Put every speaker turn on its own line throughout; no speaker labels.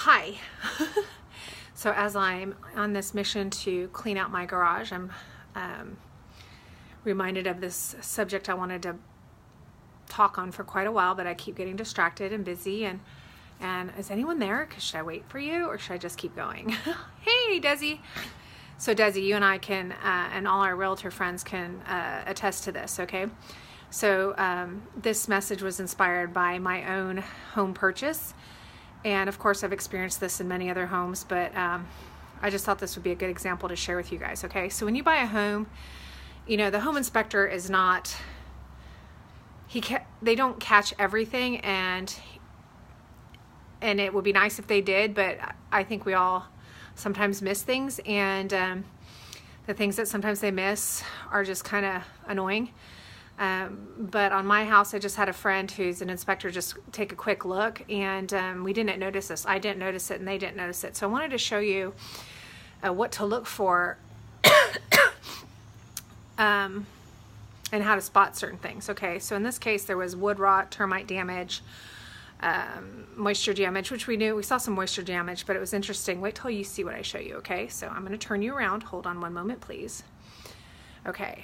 Hi. So as I'm on this mission to clean out my garage, I'm reminded of this subject I wanted to talk on for quite a while, but I keep getting distracted and busy. And is anyone there? Should I wait for you or should I just keep going? Hey, Desi. So Desi, you and I can, and all our realtor friends can attest to this, okay? So this message was inspired by my own home purchase. And of course, I've experienced this in many other homes, but I just thought this would be a good example to share with you guys, okay? So when you buy a home, you know, the home inspector is not, they don't catch everything, and it would be nice if they did, but I think we all sometimes miss things, and the things that sometimes they miss are just kind of annoying. But on my house, I just had a friend who's an inspector just take a quick look, and we didn't notice this. I didn't notice it, and they didn't notice it. So I wanted to show you what to look for and how to spot certain things. Okay, so in this case, there was wood rot, termite damage, moisture damage, which we knew. We saw some moisture damage, but it was interesting. Wait till you see what I show you, okay? So I'm going to turn you around. Hold on one moment, please. Okay.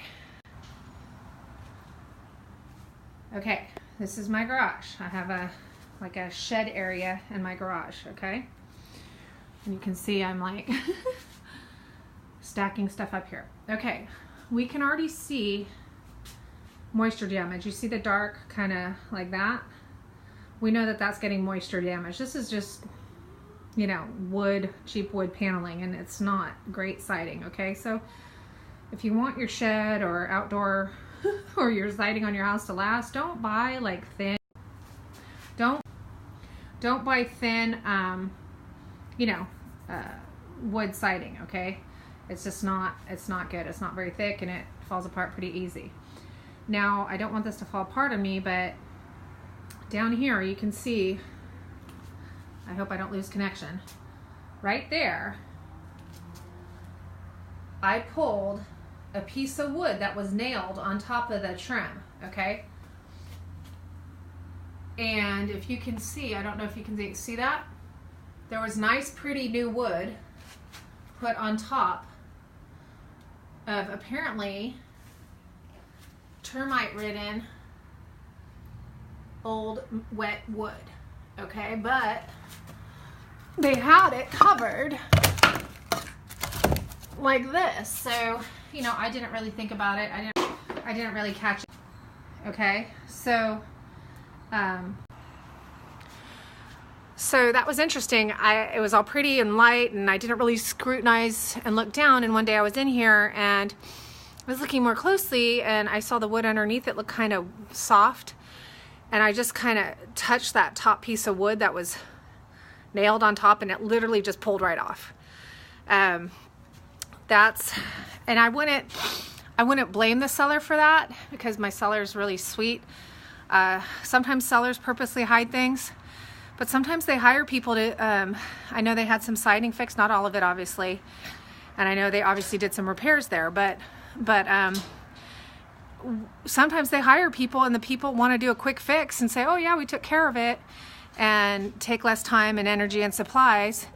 Okay, this is my garage. I have like a shed area in my garage, okay? And you can see I'm like stacking stuff up here. Okay, we can already see moisture damage. You see the dark kind of like that? We know that that's getting moisture damage. This is just, you know, wood, cheap wood paneling, and it's not great siding, okay? So if you want your shed or outdoor or your siding on your house to last, don't buy like thin, don't buy thin, you know, wood siding, okay? It's just not, it's not good. It's not very thick, and it falls apart pretty easy. Now, I don't want this to fall apart on me, but down here you can see, I hope I don't lose connection, right there, I pulled a piece of wood that was nailed on top of the trim, okay? And if you can see, I don't know if you can see that? There was nice, pretty new wood put on top of apparently termite-ridden old wet wood, okay? But they had it covered like this, so you know, I didn't really think about it. I didn't really catch it. Okay, so so that was interesting. It was all pretty and light, and I didn't really scrutinize and look down. And one day I was in here and I was looking more closely, and I saw the wood underneath it look kind of soft, and I just kind of touched that top piece of wood that was nailed on top, and it literally just pulled right off. And I wouldn't blame the seller for that, because my seller is really sweet. Sometimes sellers purposely hide things, but sometimes they hire people to, I know they had some siding fixed, not all of it obviously, and I know they obviously did some repairs there, but sometimes they hire people, and the people want to do a quick fix and say, oh yeah, we took care of it, and take less time and energy and supplies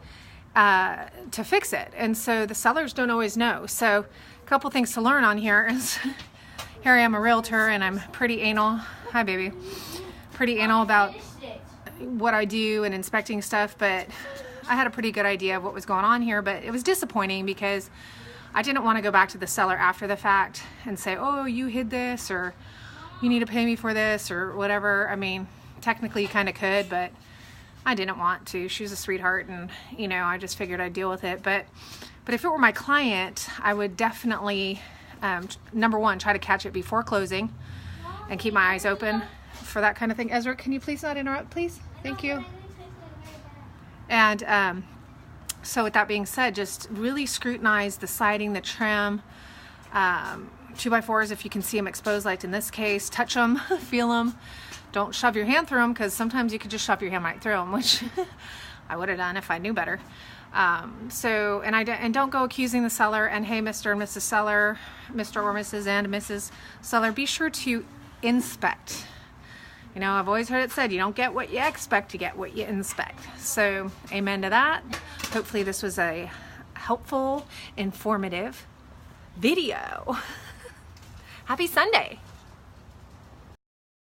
to fix it. And so the sellers don't always know. So a couple things to learn on here is, here I am, a realtor, and I'm pretty anal. Hi, baby. Pretty anal about what I do and inspecting stuff, but I had a pretty good idea of what was going on here, but it was disappointing because I didn't want to go back to the seller after the fact and say, oh, you hid this, or you need to pay me for this, or whatever. I mean, technically you kind of could, but I didn't want to. She was a sweetheart, and you know, I just figured I'd deal with it. But if it were my client, I would definitely, number one, try to catch it before closing and keep my eyes open for that kind of thing. Ezra, can you please not interrupt, please? Thank you. And so with that being said, just really scrutinize the siding, the trim, 2x4s if you can see them exposed, like in this case. Touch them, feel them. Don't shove your hand through them, because sometimes you could just shove your hand right through them, which I would have done if I knew better. And don't go accusing the seller. And hey, Mr. and Mrs. Seller, Mr. or Mrs. and Mrs. Seller, be sure to inspect. You know, I've always heard it said, you don't get what you expect, you get what you inspect. So amen to that. Hopefully this was a helpful, informative video. Happy Sunday.